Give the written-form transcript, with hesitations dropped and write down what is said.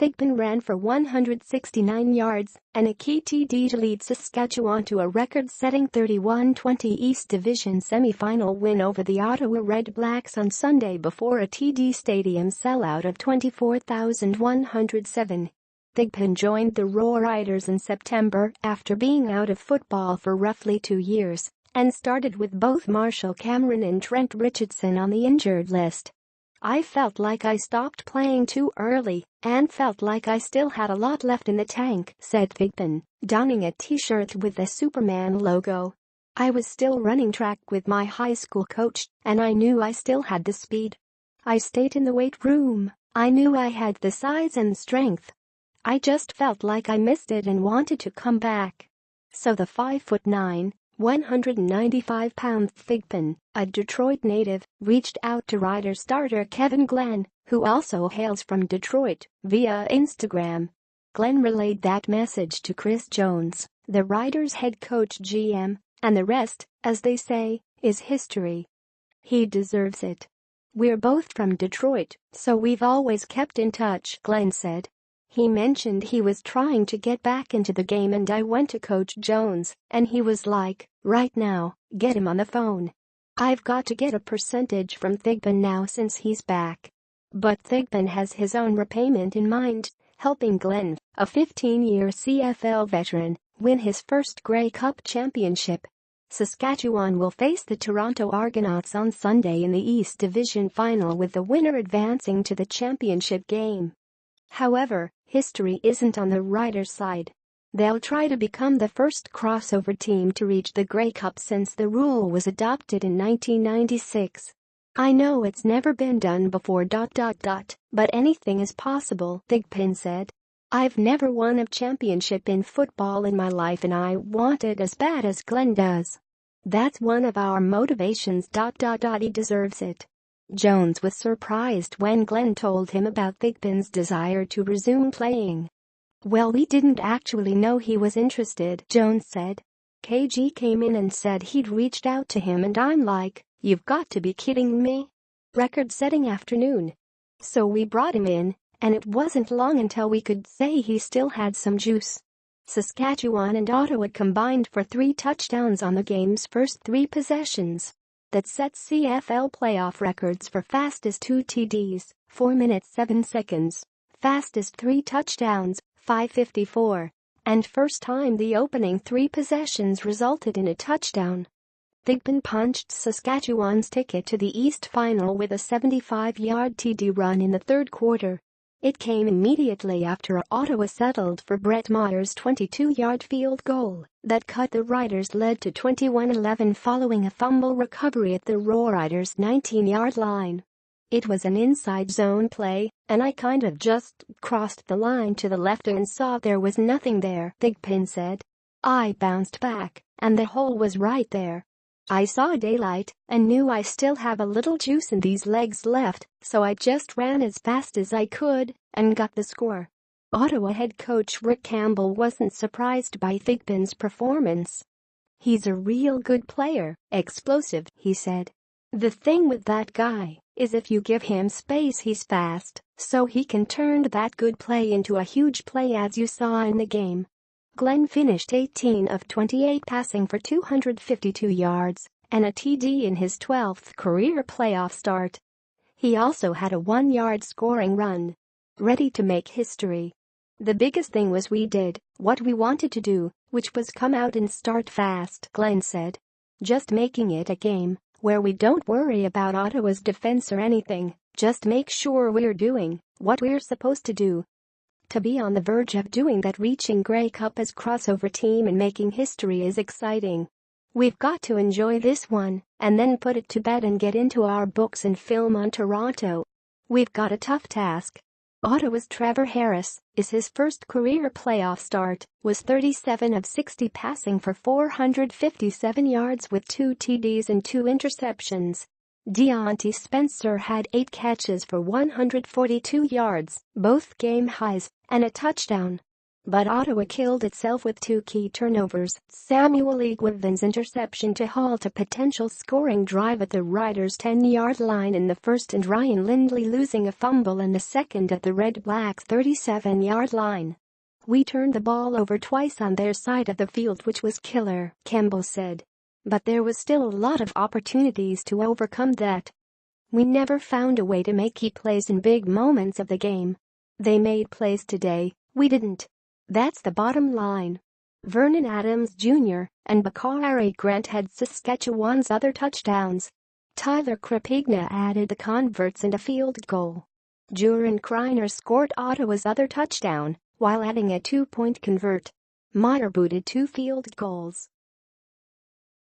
Thigpen ran for 169 yards and a key TD to lead Saskatchewan to a record-setting 31-20 East Division semi-final win over the Ottawa Redblacks on Sunday before a TD Stadium sellout of 24,107. Thigpen joined the Roughriders in September after being out of football for roughly 2 years and started with both Marshall Cameron and Trent Richardson on the injured list. "I felt like I stopped playing too early and felt like I still had a lot left in the tank," said Thigpen, donning a t-shirt with the Superman logo. "I was still running track with my high school coach and I knew I still had the speed. I stayed in the weight room. I knew I had the size and strength. I just felt like I missed it and wanted to come back." So the 5'9", 195-pound Thigpen, a Detroit native, reached out to Riders starter Kevin Glenn, who also hails from Detroit, via Instagram. Glenn relayed that message to Chris Jones, the Riders head coach GM, and the rest, as they say, is history. "He deserves it. We're both from Detroit, so we've always kept in touch," Glenn said. He mentioned he was trying to get back into the game and I went to Coach Jones and he was like, "Right now, get him on the phone. I've got to get a percentage from Thigpen now since he's back." But Thigpen has his own repayment in mind, helping Glenn, a 15-year CFL veteran, win his first Grey Cup championship. Saskatchewan will face the Toronto Argonauts on Sunday in the East Division final with the winner advancing to the championship game. However, history isn't on the Riders' side. They'll try to become the first crossover team to reach the Grey Cup since the rule was adopted in 1996. "I know it's never been done before. But anything is possible," Thigpen said. "I've never won a championship in football in my life and I want it as bad as Glenn does. That's one of our motivations. He deserves it." Jones was surprised when Glenn told him about Thigpen's desire to resume playing. "Well, we didn't actually know he was interested," Jones said. "KG came in and said he'd reached out to him and I'm like, you've got to be kidding me. Record-setting afternoon. So we brought him in, and it wasn't long until we could say he still had some juice." Saskatchewan and Ottawa combined for 3 touchdowns on the game's first 3 possessions. That set CFL playoff records for fastest 2 TDs, 4 minutes 7 seconds, fastest 3 touchdowns, 5:54, and first time the opening 3 possessions resulted in a touchdown. Thigpen punched Saskatchewan's ticket to the East Final with a 75-yard TD run in the third quarter. It came immediately after Ottawa settled for Brett Maher's 22-yard field goal that cut the Riders' lead to 21-11 following a fumble recovery at the Roughriders' 19-yard line. "It was an inside zone play, and I kind of just crossed the line to the left and saw there was nothing there," Thigpen said. "I bounced back, and the hole was right there. I saw daylight and knew I still have a little juice in these legs left, so I just ran as fast as I could and got the score." Ottawa head coach Rick Campbell wasn't surprised by Thigpen's performance. "He's a real good player, explosive," he said. "The thing with that guy is if you give him space he's fast, so he can turn that good play into a huge play as you saw in the game." Glenn finished 18 of 28 passing for 252 yards and a TD in his 12th career playoff start. He also had a 1-yard scoring run. "Ready to make history. The biggest thing was we did what we wanted to do, which was come out and start fast," Glenn said. "Just making it a game where we don't worry about Ottawa's defense or anything, just make sure we're doing what we're supposed to do." To be on the verge of doing that, reaching Grey Cup as crossover team and making history is exciting. "We've got to enjoy this one and then put it to bed and get into our books and film on Toronto. We've got a tough task." Ottawa's Trevor Harris, is his first career playoff start, was 37 of 60 passing for 457 yards with 2 TDs and 2 interceptions. Deontay Spencer had 8 catches for 142 yards, both game highs, and a touchdown. But Ottawa killed itself with two key turnovers: Samuel Eguivin's interception to halt a potential scoring drive at the Riders' 10-yard line in the first and Ryan Lindley losing a fumble in the second at the Redblacks' 37-yard line. "We turned the ball over twice on their side of the field, which was killer," Campbell said. "But there was still a lot of opportunities to overcome that. We never found a way to make key plays in big moments of the game. They made plays today, we didn't. That's the bottom line." Vernon Adams Jr. and Bakari Grant had Saskatchewan's other touchdowns. Tyler Krapigna added the converts and a field goal. Juran Kreiner scored Ottawa's other touchdown while adding a 2-point convert. Meyer booted 2 field goals.